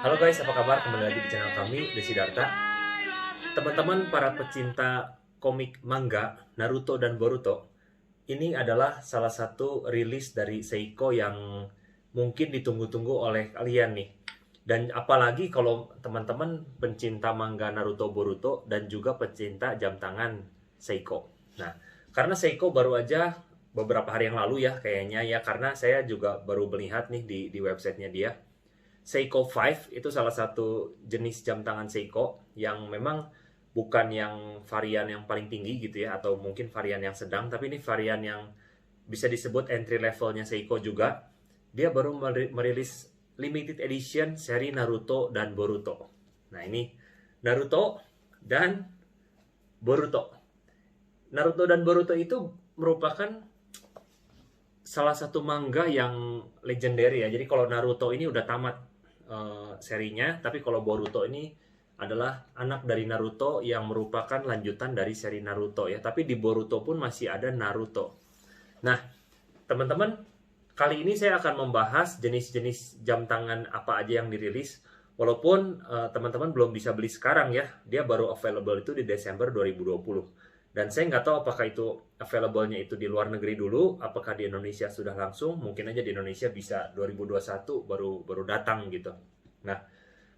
Halo guys, apa kabar? Kembali lagi di channel kami, Desi Darta. Teman-teman para pecinta komik manga, Naruto dan Boruto, ini adalah salah satu rilis dari Seiko yang mungkin ditunggu-tunggu oleh kalian nih. Dan apalagi kalau teman-teman pencinta manga Naruto Boruto dan juga pecinta jam tangan Seiko. Nah, karena Seiko baru aja beberapa hari yang lalu ya kayaknya ya, karena saya juga baru melihat nih di websitenya dia. Seiko 5 itu salah satu jenis jam tangan Seiko yang memang bukan yang varian yang paling tinggi gitu ya, atau mungkin varian yang sedang, tapi ini varian yang bisa disebut entry levelnya Seiko juga. Dia baru merilis limited edition seri Naruto dan Boruto. Nah ini Naruto dan Boruto. Naruto dan Boruto itu merupakan salah satu manga yang legendary ya. Jadi kalau Naruto ini udah tamat serinya, tapi kalau Boruto ini adalah anak dari Naruto yang merupakan lanjutan dari seri Naruto ya. Tapi di Boruto pun masih ada Naruto. Nah, teman-teman, kali ini saya akan membahas jenis-jenis jam tangan apa aja yang dirilis. Walaupun teman-teman belum bisa beli sekarang ya, dia baru available itu di Desember 2020. Dan saya nggak tahu apakah itu available-nya itu di luar negeri dulu, apakah di Indonesia sudah langsung, mungkin aja di Indonesia bisa 2021 baru datang gitu. Nah,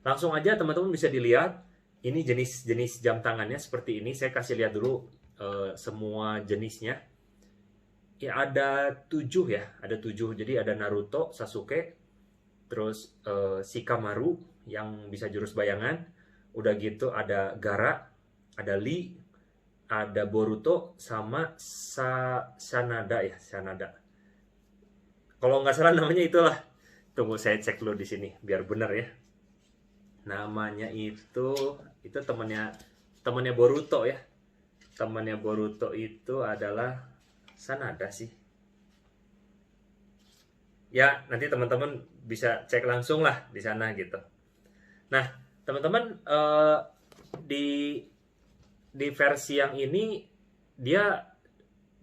langsung aja teman-teman bisa dilihat, ini jenis-jenis jam tangannya seperti ini. Saya kasih lihat dulu semua jenisnya. Ya ada 7 ya, ada 7. Jadi ada Naruto, Sasuke, terus Shikamaru yang bisa jurus bayangan. Udah gitu ada Gaara, ada Lee, ada Boruto sama Sanada ya, Sanada. Kalau nggak salah namanya itulah. Tunggu saya cek dulu di sini biar benar ya. Namanya itu temannya Boruto ya. Temannya Boruto itu adalah Sanada sih. Ya, nanti teman-teman bisa cek langsung lah di sana gitu. Nah, teman-teman di versi yang ini dia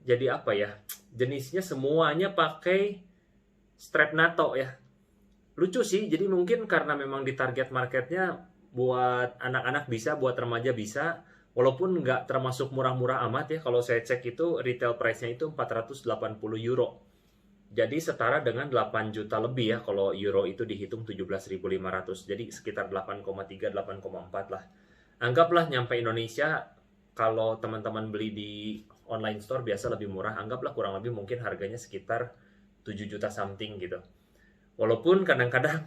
jadi apa ya, jenisnya semuanya pakai strap NATO ya. Lucu sih, jadi mungkin karena memang di target marketnya buat anak-anak bisa, buat remaja bisa, walaupun nggak termasuk murah-murah amat ya. Kalau saya cek itu retail price-nya itu 480 euro, jadi setara dengan 8 juta lebih ya kalau euro itu dihitung 17.500, jadi sekitar 8,3 8,4 lah. Anggaplah nyampe Indonesia, kalau teman-teman beli di online store biasa lebih murah, anggaplah kurang lebih mungkin harganya sekitar 7 juta something gitu. Walaupun kadang-kadang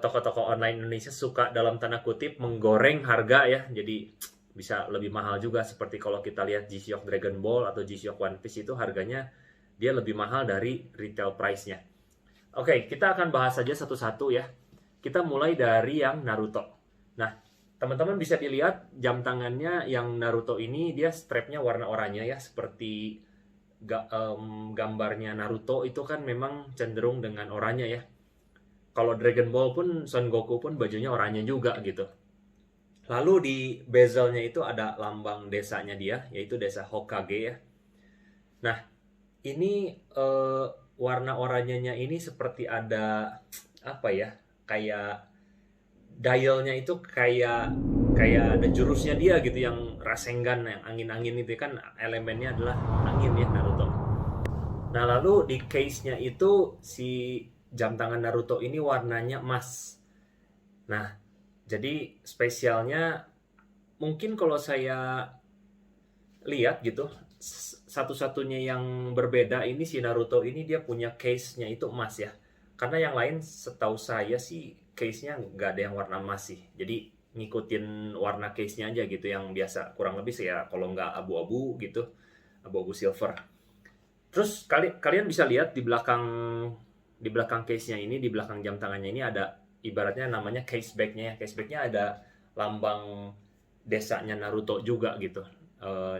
toko-toko online Indonesia suka dalam tanda kutip menggoreng harga ya, jadi bisa lebih mahal juga. Seperti kalau kita lihat G-Shock Dragon Ball atau G-Shock One Piece itu harganya dia lebih mahal dari retail price-nya. Oke, kita akan bahas saja satu-satu ya. Kita mulai dari yang Naruto. Nah, teman-teman bisa dilihat jam tangannya yang Naruto ini dia strapnya warna oranye ya, seperti gambarnya Naruto itu kan memang cenderung dengan oranye ya. Kalau Dragon Ball pun Son Goku pun bajunya oranye juga gitu. Lalu di bezelnya itu ada lambang desanya dia, yaitu desa Hokage ya. Nah, ini warna oranyenya ini seperti ada apa ya, kayak dialnya itu kayak ada jurusnya dia gitu, yang Rasengan, yang angin-angin itu kan elemennya adalah angin ya Naruto. Nah lalu di case-nya itu si jam tangan Naruto ini warnanya emas. Nah jadi spesialnya mungkin kalau saya lihat gitu, satu-satunya yang berbeda ini si Naruto ini dia punya case-nya itu emas ya. Karena yang lain setahu saya sih case-nya nggak ada yang warna emas sih. Jadi ngikutin warna case-nya aja gitu yang biasa. Kurang lebih sih ya, kalau nggak abu-abu gitu, abu-abu silver. Terus kalian bisa lihat di belakang case-nya ini, di belakang jam tangannya ini ada ibaratnya namanya case back-nya ya. Case back-nya ada lambang desanya Naruto juga gitu.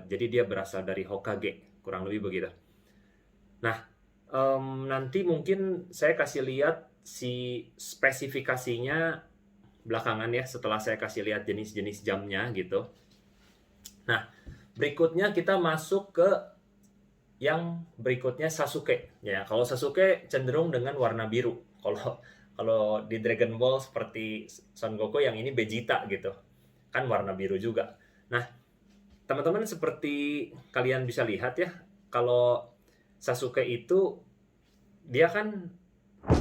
Jadi dia berasal dari Hokage, kurang lebih begitu. Nah, nanti mungkin saya kasih lihat si spesifikasinya belakangan ya, setelah saya kasih lihat jenis-jenis jamnya gitu. Nah, berikutnya kita masuk ke yang berikutnya Sasuke. Ya, kalau Sasuke cenderung dengan warna biru. Kalau Kalau di Dragon Ball seperti Son Goku, yang ini Vegeta gitu. Kan warna biru juga. Nah, teman-teman seperti kalian bisa lihat ya, kalau Sasuke itu dia kan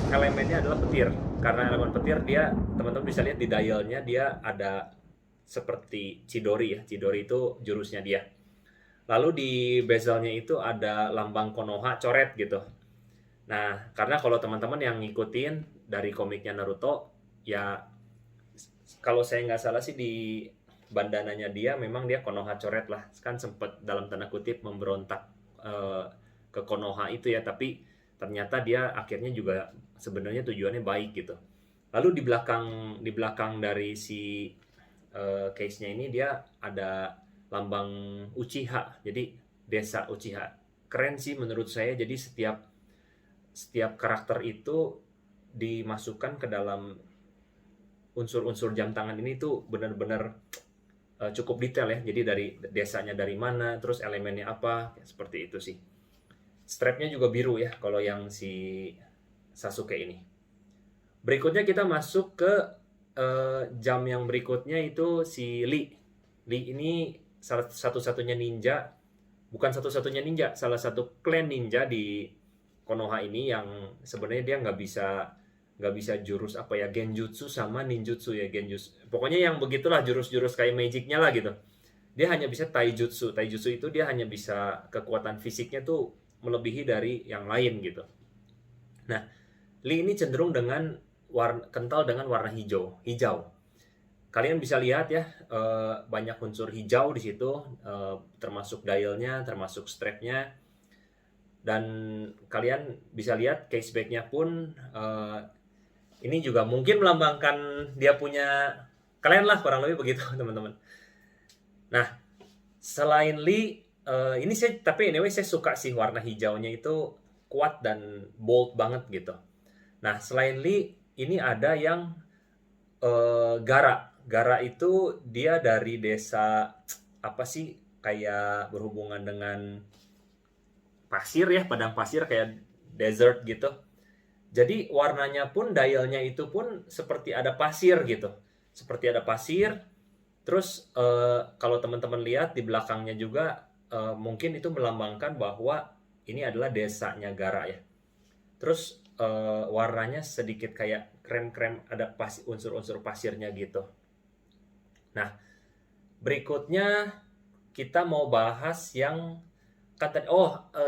elemennya adalah petir. Karena elemen petir, dia teman-teman bisa lihat di dialnya dia ada seperti Chidori ya. Chidori itu jurusnya dia. Lalu di bezelnya itu ada lambang Konoha coret gitu. Nah, karena kalau teman-teman yang ngikutin dari komiknya Naruto, ya kalau saya nggak salah sih di bandananya dia memang dia Konoha coret lah. Kan sempet dalam tanda kutip memberontak eh, ke Konoha itu ya, tapi ternyata dia akhirnya juga sebenarnya tujuannya baik gitu. Lalu di belakang dari si case-nya ini dia ada lambang Uchiha. Jadi desa Uchiha. Keren sih menurut saya. Jadi setiap karakter itu dimasukkan ke dalam unsur-unsur jam tangan ini tuh benar-benar cukup detail ya. Jadi dari desanya dari mana, terus elemennya apa, ya, seperti itu sih. Strapnya juga biru ya kalau yang si Sasuke ini. Berikutnya kita masuk ke jam yang berikutnya, itu si Lee. Lee ini satu-satunya ninja, bukan satu-satunya ninja, salah satu klan ninja di Konoha ini yang sebenarnya dia nggak bisa jurus apa ya, genjutsu sama ninjutsu ya, genjutsu. Pokoknya yang begitulah jurus-jurus kayak magicnya lah gitu. Dia hanya bisa taijutsu. Taijutsu itu dia hanya bisa kekuatan fisiknya tuh melebihi dari yang lain gitu. Nah, Lee ini cenderung kental dengan warna hijau. Kalian bisa lihat ya, banyak unsur hijau di situ, termasuk dialnya, termasuk strapnya, dan kalian bisa lihat case back-nya pun ini juga mungkin melambangkan dia punya klan lah, kurang lebih begitu teman-teman. Nah, selain Lee, ini tapi anyway saya suka sih warna hijaunya itu kuat dan bold banget gitu. Nah, selain Lee, ini ada yang Gara. Gara itu dia dari desa apa sih, kayak berhubungan dengan pasir ya, padang pasir kayak desert gitu. Jadi warnanya pun, dialnya itu pun seperti ada pasir gitu. Seperti ada pasir. Terus kalau teman-teman lihat di belakangnya juga mungkin itu melambangkan bahwa ini adalah desanya Gara ya. Terus warnanya sedikit kayak krem-krem, ada unsur-unsur pasirnya gitu. Nah, berikutnya kita mau bahas yang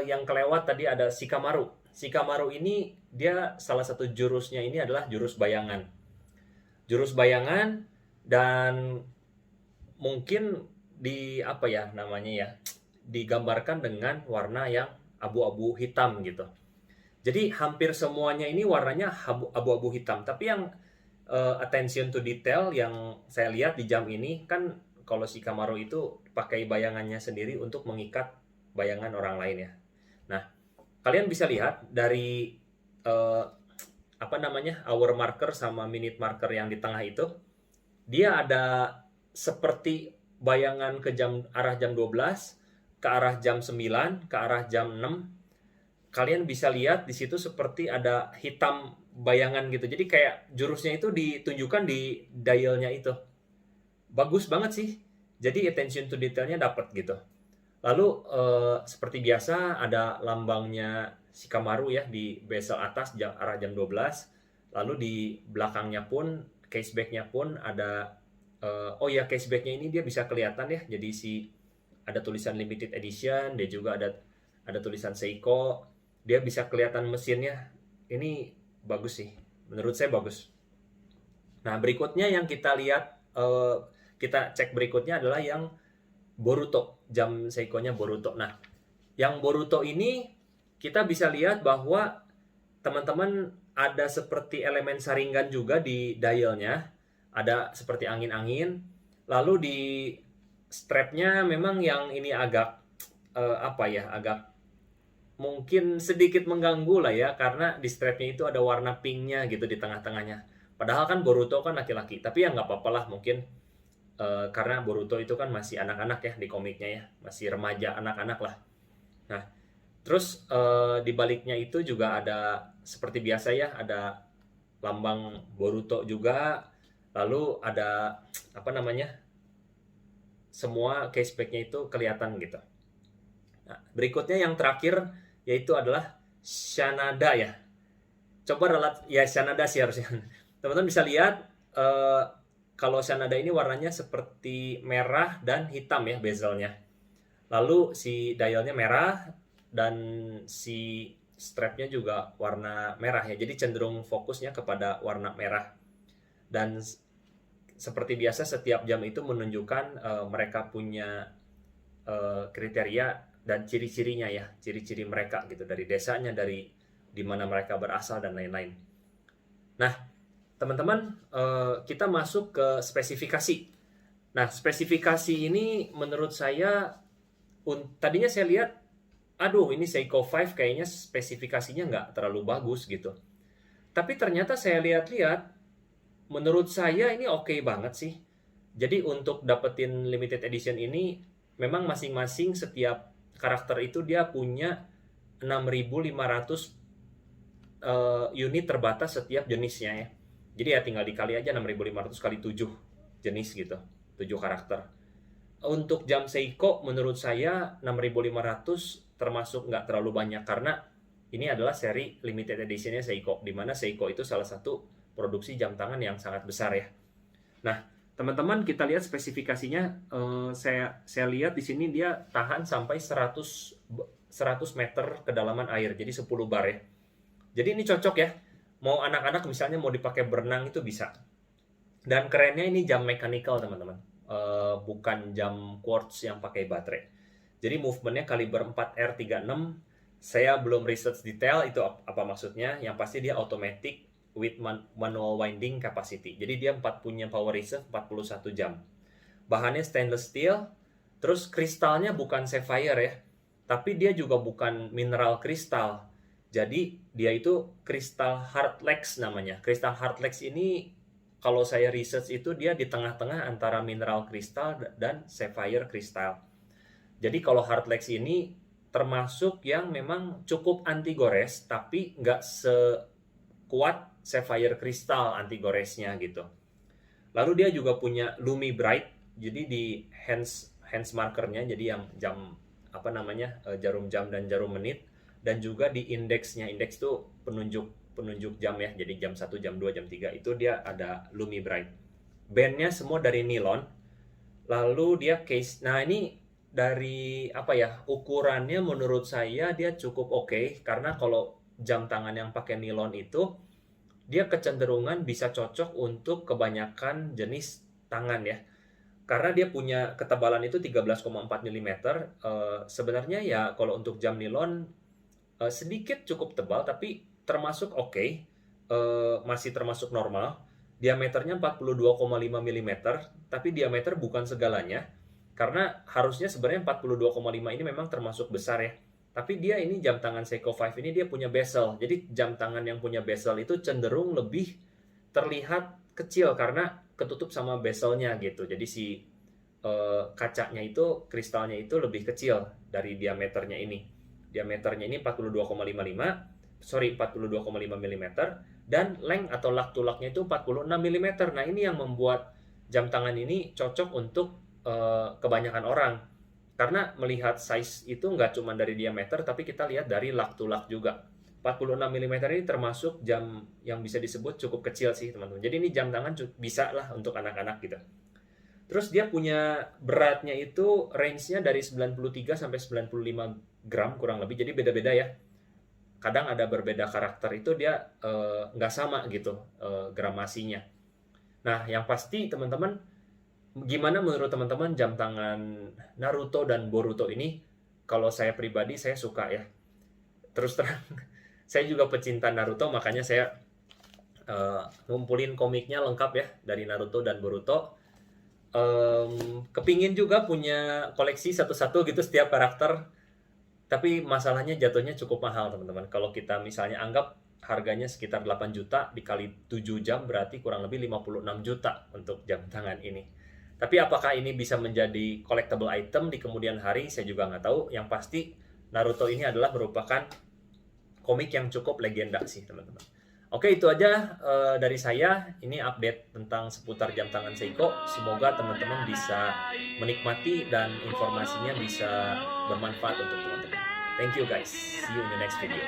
yang kelewat tadi, ada Shikamaru. Shikamaru ini dia salah satu jurusnya ini adalah jurus bayangan. Jurus bayangan, dan mungkin apa ya namanya ya, digambarkan dengan warna yang abu-abu hitam gitu. Jadi hampir semuanya ini warnanya abu-abu hitam. Tapi yang attention to detail yang saya lihat di jam ini kan, kalau Shikamaru itu pakai bayangannya sendiri untuk mengikat bayangan orang lain ya. Nah, kalian bisa lihat dari hour marker sama minute marker yang di tengah itu, dia ada seperti bayangan ke arah jam 12, ke arah jam 9, ke arah jam 6. Kalian bisa lihat di situ seperti ada hitam bayangan gitu. Jadi kayak jurusnya itu ditunjukkan di dialnya itu. Bagus banget sih. Jadi attention to detailnya dapat gitu. Lalu seperti biasa ada lambangnya Shikamaru ya di bezel atas arah jam 12. Lalu di belakangnya pun, caseback-nya pun ada caseback-nya ini dia bisa kelihatan ya. Jadi ada tulisan limited edition, dia juga ada tulisan Seiko. Dia bisa kelihatan mesinnya. Ini bagus sih. Menurut saya bagus. Nah, berikutnya yang kita lihat, kita cek berikutnya adalah yang Boruto. Jam Seiko-nya Boruto. Nah, yang Boruto ini kita bisa lihat bahwa teman-teman ada seperti elemen Sharingan juga di dialnya. Ada seperti angin-angin. Lalu di strapnya memang yang ini agak agak mungkin sedikit mengganggu lah ya, karena di strapnya itu ada warna pinknya gitu di tengah-tengahnya. Padahal kan Boruto kan laki-laki, tapi ya nggak apa-apa lah mungkin karena Boruto itu kan masih anak-anak ya di komiknya ya, masih remaja anak-anak lah. Nah, terus di baliknya itu juga ada seperti biasa ya, ada lambang Boruto juga. Lalu ada apa namanya, semua casebacknya itu kelihatan gitu. Nah, berikutnya yang terakhir yaitu adalah Shanada ya. Coba ya Shanada sih harusnya. Teman-teman bisa lihat kalau Shanada ini warnanya seperti merah dan hitam ya bezelnya. Lalu si dialnya merah dan si strapnya juga warna merah ya. Jadi cenderung fokusnya kepada warna merah. Dan seperti biasa setiap jam itu menunjukkan mereka punya kriteria dan ciri-cirinya ya, ciri-ciri mereka gitu, dari desanya, dari di mana mereka berasal dan lain-lain. Nah, teman-teman, kita masuk ke spesifikasi. Nah, spesifikasi ini menurut saya tadinya saya lihat, aduh ini Seiko 5 kayaknya spesifikasinya nggak terlalu bagus gitu. Tapi ternyata saya lihat-lihat, menurut saya ini oke banget sih. Jadi untuk dapetin limited edition ini, memang masing-masing setiap karakter itu dia punya 6.500 unit terbatas setiap jenisnya ya. Jadi ya tinggal dikali aja 6.500 kali 7 jenis gitu, 7 karakter. Untuk jam Seiko menurut saya 6.500 termasuk nggak terlalu banyak, karena ini adalah seri limited editionnya Seiko, di mana Seiko itu salah satu produksi jam tangan yang sangat besar ya. Nah, teman-teman kita lihat spesifikasinya, saya lihat di sini dia tahan sampai 100 meter kedalaman air, jadi 10 bar ya. Jadi ini cocok ya, mau anak-anak misalnya mau dipakai berenang itu bisa. Dan kerennya ini jam mechanical teman-teman, bukan jam quartz yang pakai baterai. Jadi movementnya kaliber 4R36. Saya belum research detail itu apa maksudnya. Yang pasti dia automatic with manual winding capacity. Jadi dia punya power reserve 41 jam. Bahannya stainless steel. Terus kristalnya bukan sapphire ya, tapi dia juga bukan mineral kristal. Jadi dia itu kristal Hardlex namanya. Kristal Hardlex ini kalau saya research itu dia di tengah-tengah antara mineral kristal dan sapphire kristal. Jadi kalau Hardlex ini termasuk yang memang cukup anti gores, tapi nggak sekuat sapphire kristal anti goresnya gitu. Lalu dia juga punya Lumi Bright. Jadi di hands markernya, jadi yang jam apa namanya, jarum jam dan jarum menit, dan juga di indeksnya. Indeks tuh penunjuk jam ya. Jadi jam 1, jam 2, jam 3 itu dia ada Lumi Bright. Bandnya semua dari nilon. Lalu dia case. Nah, ini dari apa ya? Ukurannya menurut saya dia cukup oke, karena kalau jam tangan yang pakai nilon itu dia kecenderungan bisa cocok untuk kebanyakan jenis tangan ya. Karena dia punya ketebalan itu 13,4 mm. Sebenarnya ya kalau untuk jam nilon sedikit cukup tebal, tapi termasuk oke. Masih termasuk normal. Diameternya 42,5 mm, tapi diameter bukan segalanya. Karena harusnya sebenarnya 42,5 ini memang termasuk besar ya. Tapi dia ini jam tangan Seiko 5 ini dia punya bezel. Jadi jam tangan yang punya bezel itu cenderung lebih terlihat kecil karena ketutup sama bezelnya gitu. Jadi si kacanya itu, kristalnya itu lebih kecil dari diameternya ini. Diameternya ini 42,5 mm dan length atau lak-tulaknya itu 46 mm. Nah, ini yang membuat jam tangan ini cocok untuk kebanyakan orang. Karena melihat size itu nggak cuma dari diameter, tapi kita lihat dari lak-tulak juga. 46 mm ini termasuk jam yang bisa disebut cukup kecil sih teman-teman. Jadi ini jam tangan bisa lah untuk anak-anak gitu. Terus dia punya beratnya itu range-nya dari 93 sampai 95 gram kurang lebih. Jadi beda-beda ya. Kadang ada berbeda karakter itu dia nggak sama gitu gramasinya. Nah, yang pasti teman-teman, gimana menurut teman-teman jam tangan Naruto dan Boruto ini? Kalau saya pribadi saya suka ya. Terus terang, saya juga pecinta Naruto, makanya saya ngumpulin komiknya lengkap ya dari Naruto dan Boruto. Kepingin juga punya koleksi satu-satu gitu setiap karakter, tapi masalahnya jatuhnya cukup mahal teman-teman. Kalau kita misalnya anggap harganya sekitar 8 juta dikali 7 jam berarti kurang lebih 56 juta untuk jam tangan ini. Tapi apakah ini bisa menjadi collectible item di kemudian hari, saya juga nggak tahu. Yang pasti Naruto ini adalah merupakan komik yang cukup legenda sih teman-teman. Oke, itu aja dari saya. Ini update tentang seputar jam tangan Seiko. Semoga teman-teman bisa menikmati dan informasinya bisa bermanfaat untuk teman-teman. Thank you guys. See you in the next video.